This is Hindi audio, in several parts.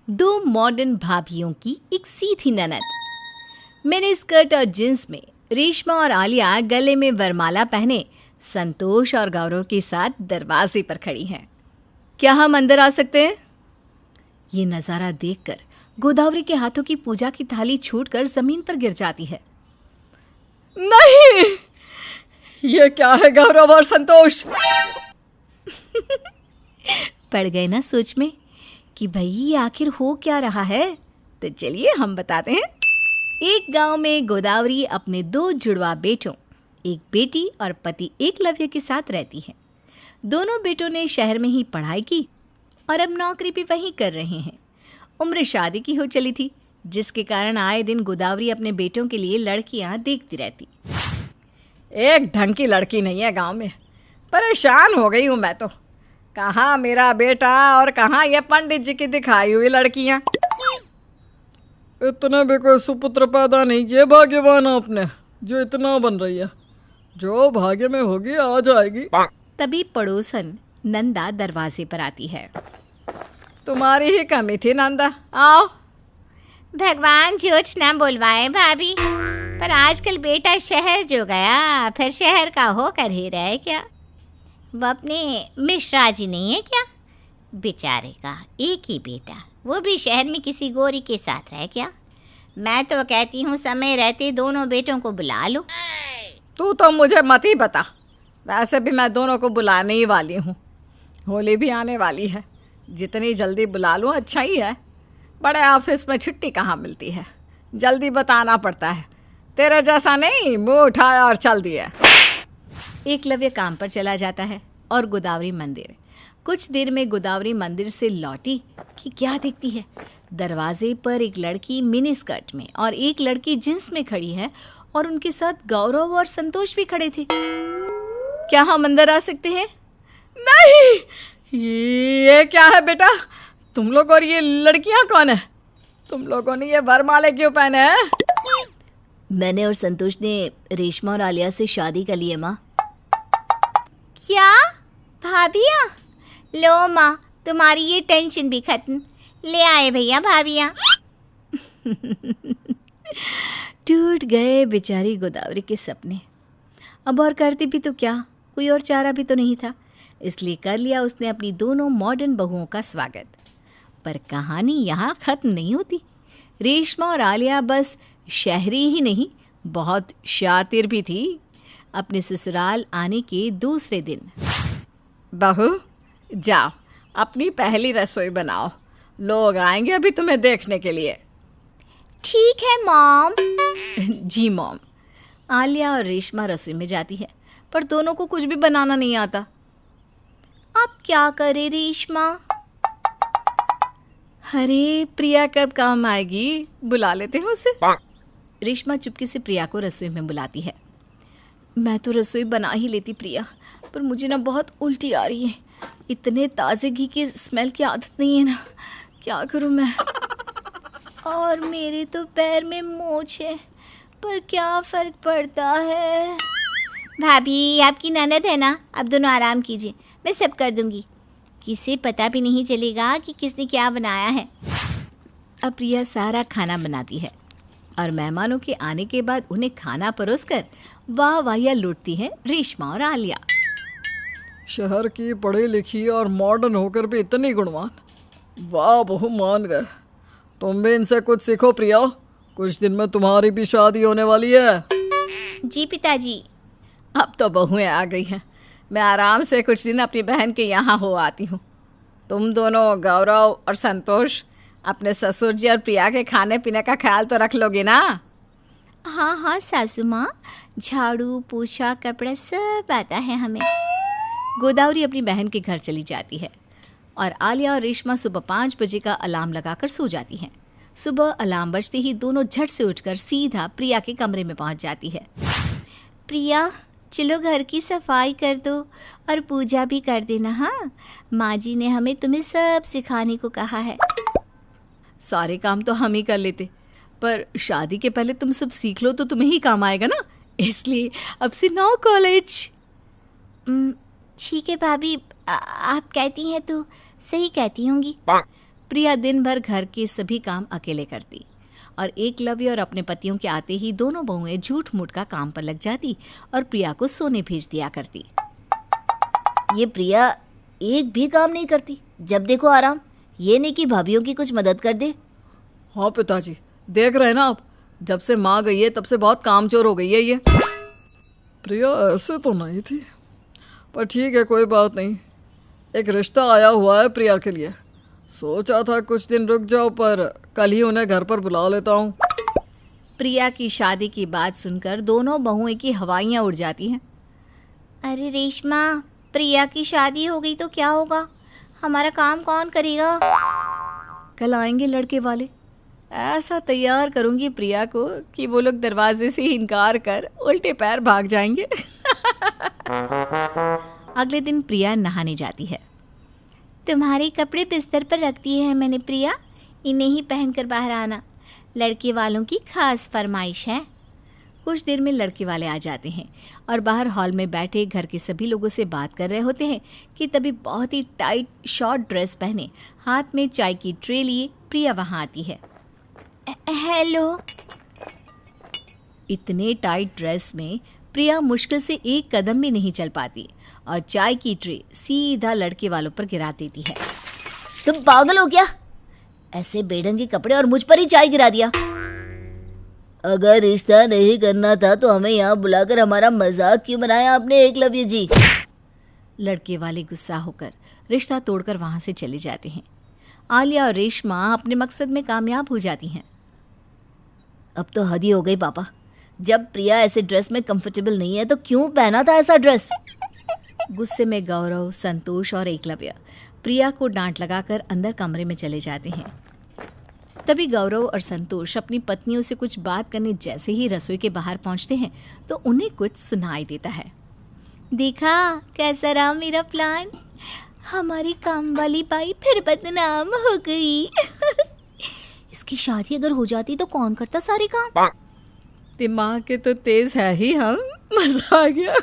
दो मॉडर्न भाभियों की एक सीधी ननद। मिनी स्कर्ट और जींस में रेशमा और आलिया गले में वरमाला पहने संतोष और गौरव के साथ दरवाजे पर खड़ी हैं। क्या हम अंदर आ सकते हैं? ये नज़ारा देखकर गोदावरी के हाथों की पूजा की थाली छूटकर जमीन पर गिर जाती है। नहीं, ये क्या है गौरव और संतोष? पड़ गए ना सोच में कि भाई ये आखिर हो क्या रहा है? तो चलिए हम बताते हैं। एक गांव में गोदावरी अपने दो जुड़वा बेटों, एक बेटी और पति एकलव्य के साथ रहती है। दोनों बेटों ने शहर में ही पढ़ाई की और अब नौकरी भी वहीं कर रहे हैं। उम्र शादी की हो चली थी, जिसके कारण आए दिन गोदावरी अपने बेटों के लिए लड़कियां देखती रहती। एक ढंग की लड़की नहीं है गांव में। परेशान हो गई हूँ मैं तो। कहाँ मेरा बेटा और कहाँ ये पंडित जी की दिखाई हुई लड़कियाँ। इतने भी कोई सुपुत्र पैदा नहीं किए भाग्यवान आपने जो इतना बन रही है। जो भाग्य में होगी आ जाएगी। तभी पड़ोसन नंदा दरवाजे पर आती है। तुम्हारी ही कमी थी नंदा, आओ। भगवान झूठ ना बुलवाए भाभी, पर आजकल बेटा शहर जो गया फिर शहर का होकर ही रहे क्या? वो अपने मिश्रा जी नहीं है क्या? बेचारे का एक ही बेटा, वो भी शहर में किसी गोरी के साथ रह क्या? मैं तो कहती हूँ समय रहते दोनों बेटों को बुला लो। तू तो मुझे मत ही बता। वैसे भी मैं दोनों को बुलाने ही वाली हूँ। होली भी आने वाली है, जितनी जल्दी बुला लूँ अच्छा ही है। बड़े ऑफिस में छुट्टी कहाँ मिलती है, जल्दी बताना पड़ता है। तेरे जैसा नहीं, मुँह उठाया और चल दिया। एकलव्य काम पर चला जाता है और गोदावरी मंदिर। कुछ देर में गोदावरी मंदिर से लौटी कि क्या देखती है, दरवाजे पर एक लड़की मिनी स्कर्ट में और एक लड़की जींस में खड़ी है और उनके साथ गौरव और संतोष भी खड़े थे। क्या हम अंदर आ सकते हैं? नहीं, ये क्या है बेटा? तुम लोग और ये लड़कियां कौन है? तुम लोगों ने ये वरमाले क्यों पहने हैं? मैंने और संतोष ने रेशमा और आलिया से शादी कर ली है माँ। क्या भाभिया? लो माँ, तुम्हारी ये टेंशन भी खत्म। ले आए भैया भाभिया। टूट गए बेचारी गोदावरी के सपने। अब और करती भी तो क्या, कोई और चारा भी तो नहीं था, इसलिए कर लिया उसने अपनी दोनों मॉडर्न बहुओं का स्वागत। पर कहानी यहाँ ख़त्म नहीं होती। रेशमा और आलिया बस शहरी ही नहीं, बहुत शातिर भी थी। अपने ससुराल आने के दूसरे दिन, बहू जाओ अपनी पहली रसोई बनाओ, लोग आएंगे अभी तुम्हें देखने के लिए। ठीक है मॉम। जी मॉम। आलिया और रेशमा रसोई में जाती है, पर दोनों को कुछ भी बनाना नहीं आता। अब क्या करे रेशमा? अरे प्रिया कब काम आएगी, बुला लेते हैं उसे। रेशमा चुपके से प्रिया को रसोई में बुलाती है। मैं तो रसोई बना ही लेती प्रिया, पर मुझे ना बहुत उल्टी आ रही है। इतने ताज़े घी की स्मेल की आदत नहीं है ना, क्या करूँ मैं? और मेरे तो पैर में मोच है, पर क्या फ़र्क पड़ता है? भाभी आपकी ननद है ना, अब दोनों आराम कीजिए, मैं सब कर दूंगी। किसे पता भी नहीं चलेगा कि किसने क्या बनाया है। अब प्रिया सारा खाना बनाती है और मेहमानों के आने के बाद उन्हें खाना परोसकर वाह वाहियाँ लूटती हैं रेशमा और आलिया। शहर की पढ़ी लिखी और मॉडर्न होकर भी इतनी गुणवान, वाह बहू मान गए। तुम भी इनसे कुछ सीखो प्रिया, कुछ दिन में तुम्हारी भी शादी होने वाली है। जी पिताजी। अब तो बहुएं आ गई हैं, मैं आराम से कुछ दिन अपनी बहन के यहाँ हो आती हूँ। तुम दोनों गौरव और संतोष अपने ससुर जी और प्रिया के खाने पीने का ख्याल तो रख लोगे ना? हाँ हाँ सासू माँ, झाड़ू पोछा कपड़ा सब आता है हमें। गोदावरी अपनी बहन के घर चली जाती है और आलिया और रेशमा सुबह 5 बजे का अलार्म लगाकर सो जाती हैं। सुबह अलार्म बजते ही दोनों झट से उठकर सीधा प्रिया के कमरे में पहुंच जाती है। प्रिया चलो घर की सफाई कर दो और पूजा भी कर देना। हाँ, माँ जी ने हमें तुम्हें सब सिखाने को कहा है। सारे काम तो हम ही कर लेते, पर शादी के पहले तुम सब सीख लो तो तुम्हें ही काम आएगा ना, इसलिए अब से नो कॉलेज। ठीक है भाभी, आप कहती हैं तो सही कहती होंगी। प्रिया दिन भर घर के सभी काम अकेले करती और एकलव्य और अपने पतियों के आते ही दोनों बहुएं झूठ मूठ का काम पर लग जाती और प्रिया को सोने भेज दिया करती। ये प्रिया एक भी काम नहीं करती, जब देखो आराम। ये नहीं कि भाभीयों की कुछ मदद कर दे। हाँ पिताजी, देख रहे हैं ना आप, जब से माँ गई है तब से बहुत कामचोर हो गई है ये। प्रिया ऐसे तो नहीं थी, पर ठीक है, कोई बात नहीं। एक रिश्ता आया हुआ है प्रिया के लिए। सोचा था कुछ दिन रुक जाओ, पर कल ही उन्हें घर पर बुला लेता हूँ। प्रिया की शादी की बात सुनकर दोनों बहुएं की हवाइयाँ उड़ जाती हैं। अरे रेशमा, प्रिया की शादी हो गई तो क्या होगा? हमारा काम कौन करेगा? कल आएंगे लड़के वाले, ऐसा तैयार करूंगी प्रिया को कि वो लोग दरवाजे से ही इनकार कर उल्टे पैर भाग जाएंगे। अगले दिन प्रिया नहाने जाती है। तुम्हारे कपड़े बिस्तर पर रख दिए हैं मैंने प्रिया, इन्हें ही पहनकर बाहर आना। लड़के वालों की खास फरमाइश है। कुछ देर में लड़के वाले आ जाते हैं और बाहर हॉल में बैठे घर के सभी लोगों से बात कर रहे होते हैं कि तभी बहुत ही टाइट शॉर्ट ड्रेस पहने, हाथ में चाय की ट्रे लिए प्रिया वहाँ आती है। हेलो। इतने टाइट ड्रेस में प्रिया मुश्किल से एक कदम भी नहीं चल पाती और चाय की ट्रे सीधा लड़के वालों पर गिरा देती है। तुम पागल हो क्या? ऐसे बेढंगे कपड़े और मुझ पर ही चाय गिरा दिया। अगर रिश्ता नहीं करना था तो हमें यहाँ बुलाकर हमारा मजाक क्यों बनाया आपने एकलव्य जी? लड़के वाले गुस्सा होकर रिश्ता तोड़कर वहाँ से चले जाते हैं। आलिया और रेशमा अपने मकसद में कामयाब हो जाती हैं। अब तो हद ही हो गई पापा। जब प्रिया ऐसे ड्रेस में कंफर्टेबल नहीं है तो क्यों पहना था ऐसा ड्रेस? गुस्से में गौरव, संतोष और एकलव्य प्रिया को डांट लगाकर अंदर कमरे में चले जाते हैं। तभी गौरव और संतोष अपनी पत्नियों से कुछ बात करने जैसे ही रसोई के बाहर पहुंचते हैं तो उन्हें कुछ सुनाई देता है। देखा कैसा रहा मेरा प्लान? हमारी काम वाली बाई फिर बदनाम हो गई। इसकी शादी अगर हो जाती तो कौन करता सारे काम? दिमाग के तो तेज है ही हम। मजा आ गया।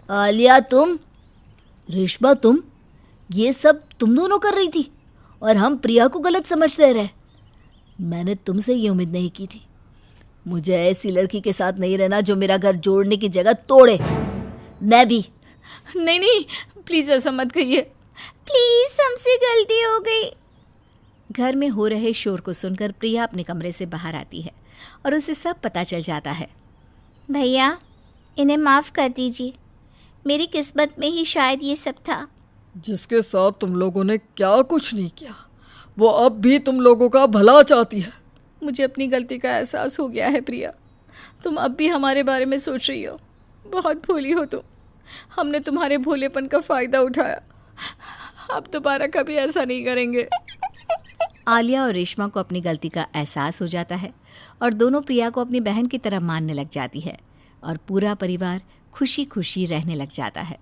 आलिया तुम, रेशमा तुम, ये सब तुम दोनों कर रही थी और हम प्रिया को गलत समझते रहे। मैंने तुमसे ये उम्मीद नहीं की थी। मुझे ऐसी लड़की के साथ नहीं रहना जो मेरा घर जोड़ने की जगह तोड़े। मैं भी। नहीं, प्लीज ऐसा मत कहिए। प्लीज, हमसे गलती हो गई। घर में हो रहे शोर को सुनकर प्रिया अपने कमरे से बाहर आती है और उसे सब पता चल जाता है। भैया, इन्हें माफ़ कर दीजिए। मेरी किस्मत में ही शायद ये सब था। जिसके साथ तुम लोगों ने क्या कुछ नहीं किया, वो अब भी तुम लोगों का भला चाहती है। मुझे अपनी गलती का एहसास हो गया है प्रिया। तुम अब भी हमारे बारे में सोच रही हो। बहुत भोली हो तुम। हमने तुम्हारे भोलेपन का फ़ायदा उठाया। अब दोबारा कभी ऐसा नहीं करेंगे। आलिया और रेशमा को अपनी गलती का एहसास हो जाता है और दोनों प्रिया को अपनी बहन की तरह मानने लग जाती है और पूरा परिवार खुशी खुशी रहने लग जाता है।